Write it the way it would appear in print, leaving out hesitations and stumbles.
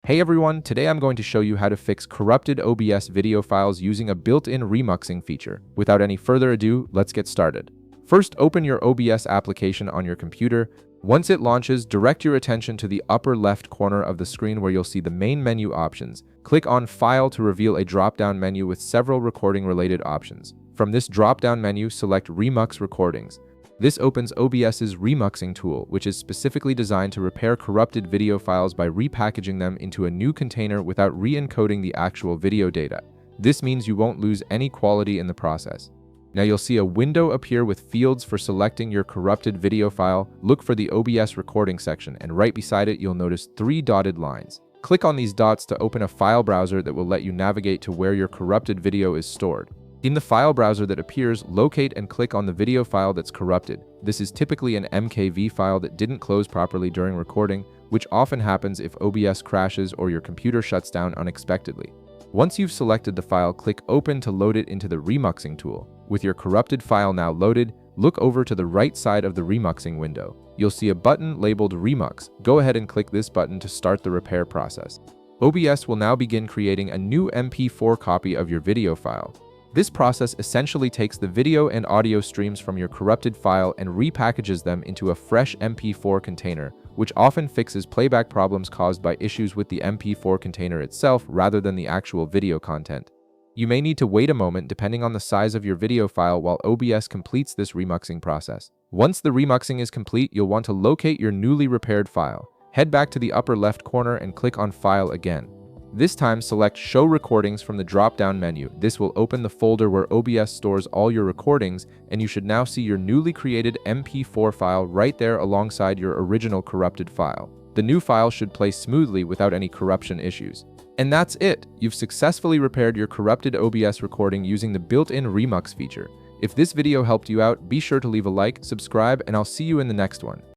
Hey everyone, today I'm going to show you how to fix corrupted OBS video files using a built-in remuxing feature. Without any further ado, let's get started. First, open your OBS application on your computer. Once it launches, direct your attention to the upper left corner of the screen where you'll see the main menu options. Click on File to reveal a drop-down menu with several recording-related options. From this drop-down menu, select Remux Recordings. This opens OBS's remuxing tool, which is specifically designed to repair corrupted video files by repackaging them into a new container without re-encoding the actual video data. This means you won't lose any quality in the process. Now you'll see a window appear with fields for selecting your corrupted video file. Look for the OBS recording section, and right beside it you'll notice 3 dotted lines. Click on these dots to open a file browser that will let you navigate to where your corrupted video is stored. In the file browser that appears, locate and click on the video file that's corrupted. This is typically an MKV file that didn't close properly during recording, which often happens if OBS crashes or your computer shuts down unexpectedly. Once you've selected the file, click Open to load it into the remuxing tool. With your corrupted file now loaded, look over to the right side of the remuxing window. You'll see a button labeled Remux. Go ahead and click this button to start the repair process. OBS will now begin creating a new MP4 copy of your video file. This process essentially takes the video and audio streams from your corrupted file and repackages them into a fresh MP4 container, which often fixes playback problems caused by issues with the MP4 container itself rather than the actual video content. You may need to wait a moment depending on the size of your video file while OBS completes this remuxing process. Once the remuxing is complete, you'll want to locate your newly repaired file. Head back to the upper left corner and click on File again. This time, select Show Recordings from the drop-down menu. This will open the folder where OBS stores all your recordings, and you should now see your newly created MP4 file right there alongside your original corrupted file. The new file should play smoothly without any corruption issues. And that's it! You've successfully repaired your corrupted OBS recording using the built-in Remux feature. If this video helped you out, be sure to leave a like, subscribe, and I'll see you in the next one.